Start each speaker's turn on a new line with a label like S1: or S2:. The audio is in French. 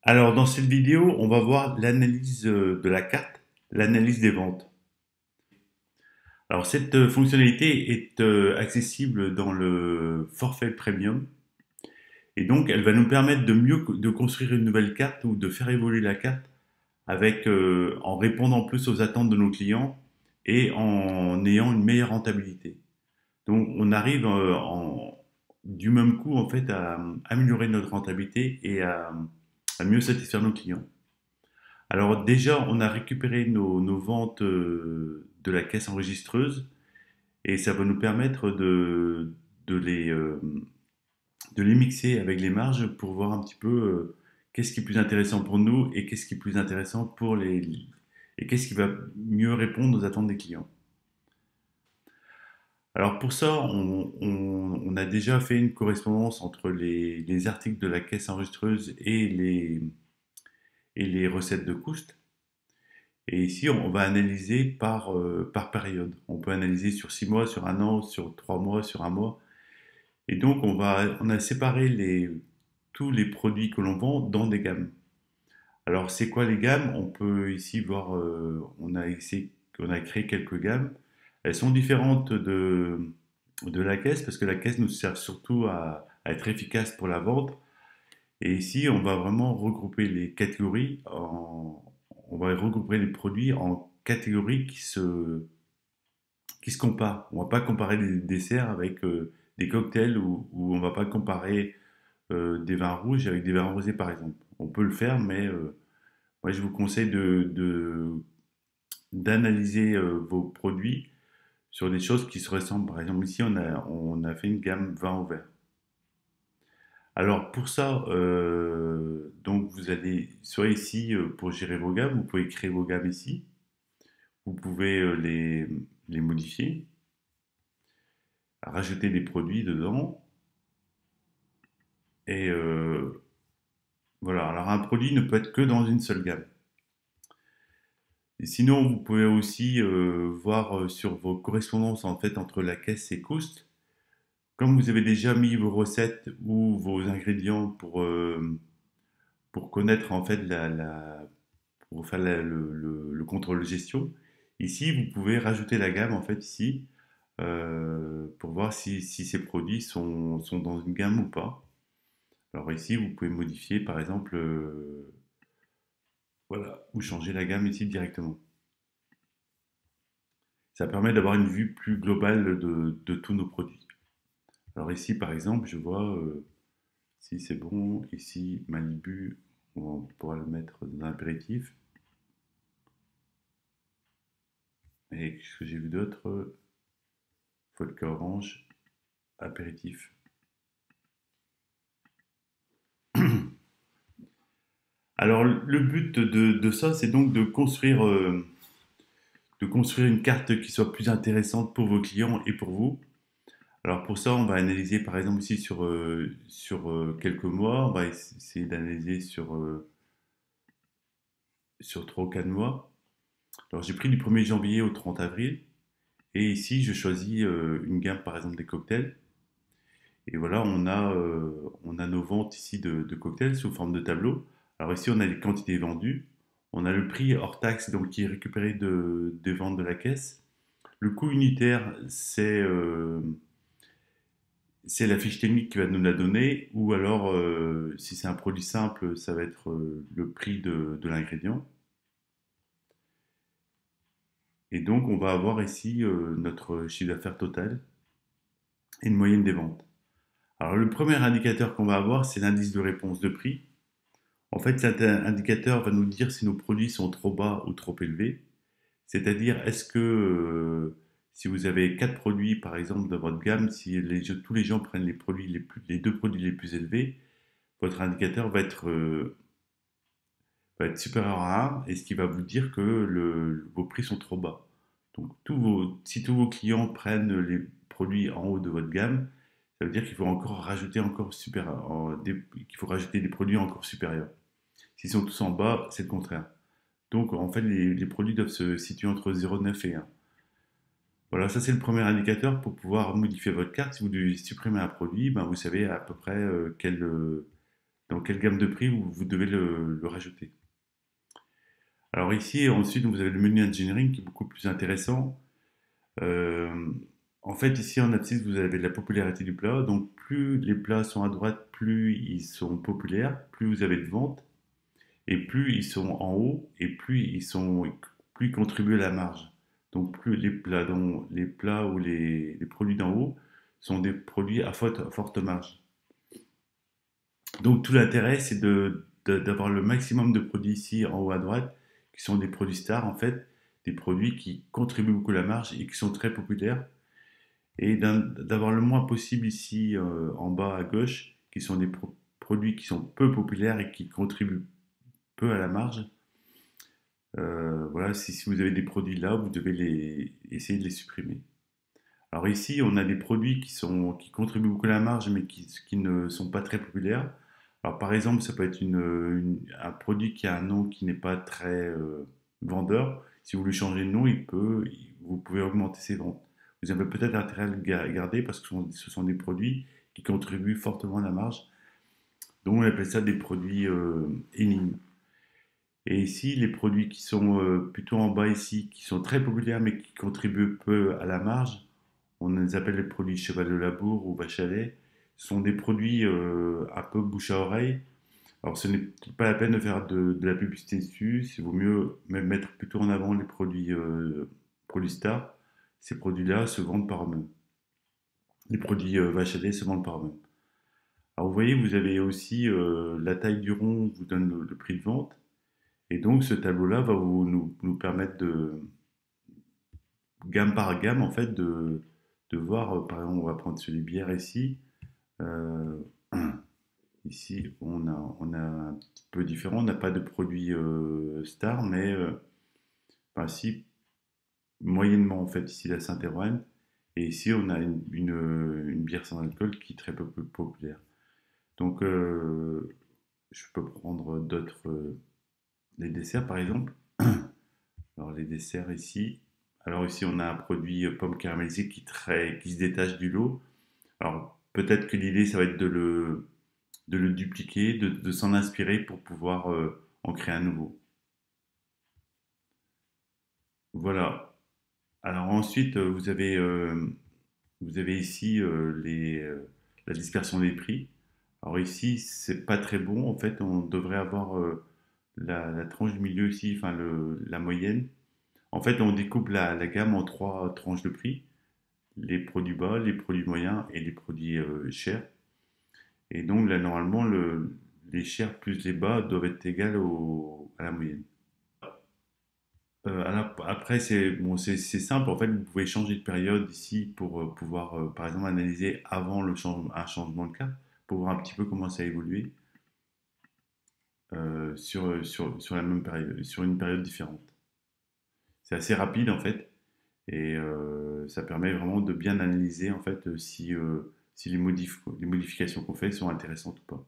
S1: Alors, dans cette vidéo, on va voir l'analyse de la carte, l'analyse des ventes. Alors, cette fonctionnalité est accessible dans le forfait premium et donc elle va nous permettre de mieux de construire une nouvelle carte ou de faire évoluer la carte avec en répondant plus aux attentes de nos clients et en ayant une meilleure rentabilité. Donc, on arrive du même coup en fait à améliorer notre rentabilité et à mieux satisfaire nos clients. Alors déjà, on a récupéré nos ventes de la caisse enregistreuse et ça va nous permettre de les, euh, de les mixer avec les marges pour voir un petit peu qu'est-ce qui est plus intéressant pour nous et qu'est-ce qui est plus intéressant pour et qu'est-ce qui va mieux répondre aux attentes des clients. Alors pour ça, on a déjà fait une correspondance entre les articles de la caisse enregistreuse et les recettes de Coust. Et ici, on va analyser par période. On peut analyser sur 6 mois, sur un an, sur 3 mois, sur un mois. Et donc, on a séparé tous les produits que l'on vend dans des gammes. Alors, c'est quoi les gammes? On peut ici voir, on a créé quelques gammes. Elles sont différentes de la caisse parce que la caisse nous sert surtout à être efficace pour la vente. Et ici, on va vraiment regrouper les catégories on va regrouper les produits en catégories qui se comparent. On va pas comparer des desserts avec des cocktails ou on va pas comparer des vins rouges avec des vins rosés par exemple. On peut le faire, mais moi je vous conseille d'analyser vos produits sur des choses qui se ressemblent. Par exemple, ici on a fait une gamme vin au vert. Alors pour ça, donc vous allez soit ici pour gérer vos gammes, vous pouvez créer vos gammes ici, vous pouvez les modifier, rajouter des produits dedans, et voilà. Alors un produit ne peut être que dans une seule gamme. Et sinon, vous pouvez aussi voir sur vos correspondances en fait entre la caisse et Coast. Comme vous avez déjà mis vos recettes ou vos ingrédients pour connaître en fait pour faire le contrôle de gestion. Ici, vous pouvez rajouter la gamme en fait ici pour voir si ces produits sont dans une gamme ou pas. Alors ici, vous pouvez modifier par exemple, voilà, ou changer la gamme ici directement. Ça permet d'avoir une vue plus globale de tous nos produits. Alors ici, par exemple, je vois si c'est bon. Ici, Malibu, on pourra le mettre dans l'impératif. Et ce que j'ai vu d'autre, Vodka orange, apéritif. Alors le but de ça, c'est donc de construire une carte qui soit plus intéressante pour vos clients et pour vous. Alors pour ça, on va analyser par exemple ici sur quelques mois, on va essayer d'analyser sur 3 ou 4 mois. Alors j'ai pris du 1er janvier au 30 avril et ici je choisis une gamme par exemple des cocktails. Et voilà, on a nos ventes ici de cocktails sous forme de tableau. Alors ici, on a les quantités vendues. On a le prix hors taxe, donc qui est récupéré des ventes de la caisse. Le coût unitaire, c'est la fiche technique qui va nous la donner. Ou alors, si c'est un produit simple, ça va être le prix de l'ingrédient. Et donc, on va avoir ici notre chiffre d'affaires total et une moyenne des ventes. Alors, le premier indicateur qu'on va avoir, c'est l'indice de réponse de prix. En fait, cet indicateur va nous dire si nos produits sont trop bas ou trop élevés. C'est-à-dire, est-ce que si vous avez 4 produits, par exemple, dans votre gamme, si tous les gens prennent les deux produits les plus élevés, votre indicateur va être supérieur à 1, et ce qui va vous dire que vos prix sont trop bas. Donc, si tous vos clients prennent les produits en haut de votre gamme, ça veut dire qu'il faut encore rajouter qu'il faut rajouter des produits encore supérieurs. S'ils sont tous en bas, c'est le contraire. Donc, en fait, les produits doivent se situer entre 0,9 et 1. Voilà, ça c'est le premier indicateur pour pouvoir modifier votre carte. Si vous devez supprimer un produit, ben, vous savez à peu près dans quelle gamme de prix vous devez le rajouter. Alors ici, ensuite, vous avez le menu engineering qui est beaucoup plus intéressant. Euh, En fait, ici en abscisse, vous avez la popularité du plat. Donc, plus les plats sont à droite, plus ils sont populaires, plus vous avez de ventes, et plus ils sont en haut, et plus ils contribuent à la marge. Donc, plus les plats ou les produits d'en haut sont des produits à forte marge. Donc, tout l'intérêt, c'est d'avoir le maximum de produits ici en haut à droite, qui sont des produits stars en fait, des produits qui contribuent beaucoup à la marge et qui sont très populaires et d'avoir le moins possible ici en bas à gauche, qui sont des produits qui sont peu populaires et qui contribuent peu à la marge. Voilà, si vous avez des produits là, vous devez essayer de les supprimer. Alors ici, on a des produits qui contribuent beaucoup à la marge, mais qui ne sont pas très populaires. Alors par exemple, ça peut être un produit qui a un nom qui n'est pas très vendeur. Si vous lui changez de nom, vous pouvez augmenter ses ventes. Vous avez peut-être intérêt à le garder parce que ce sont des produits qui contribuent fortement à la marge. Donc on appelle ça des produits énigmes. Et ici, les produits qui sont plutôt en bas ici, qui sont très populaires mais qui contribuent peu à la marge, on les appelle les produits cheval de labour ou vache à lait. Ce sont des produits un peu bouche à oreille. Alors ce n'est pas la peine de faire de la publicité dessus, il vaut mieux même mettre plutôt en avant les produits stars. Ces produits-là se vendent par eux-mêmes. Les produits vache à lait se vendent par eux-mêmes. Alors vous voyez, vous avez aussi la taille du rond vous donne le prix de vente. Et donc ce tableau-là va nous permettre gamme par gamme, en fait, de voir, par exemple, on va prendre sur les bières ici. Euh, Ici, on a un petit peu différent. On n'a pas de produit star, mais enfin, si, moyennement, en fait, ici, la Saint-Étienne. Et ici, on a une bière sans alcool qui est très peu populaire. Donc, je peux prendre d'autres, les desserts, par exemple. Alors, les desserts ici. Alors, ici, on a un produit pomme caramélisée qui se détache du lot. Alors, peut-être que l'idée, ça va être de le dupliquer, de s'en inspirer pour pouvoir en créer un nouveau. Voilà. Alors ensuite, vous avez ici la dispersion des prix. Alors ici, c'est pas très bon. En fait, on devrait avoir la tranche du milieu ici, enfin la moyenne. En fait, on découpe la gamme en trois tranches de prix. Les produits bas, les produits moyens et les produits chers. Et donc là, normalement, les chers plus les bas doivent être égales à la moyenne. Alors, après, c'est simple. En fait, vous pouvez changer de période ici pour pouvoir, par exemple, analyser avant un changement de carte, pour voir un petit peu comment ça a évolué sur la même période, sur une période différente. C'est assez rapide, en fait, et ça permet vraiment de bien analyser, en fait, si les modifications qu'on fait sont intéressantes ou pas.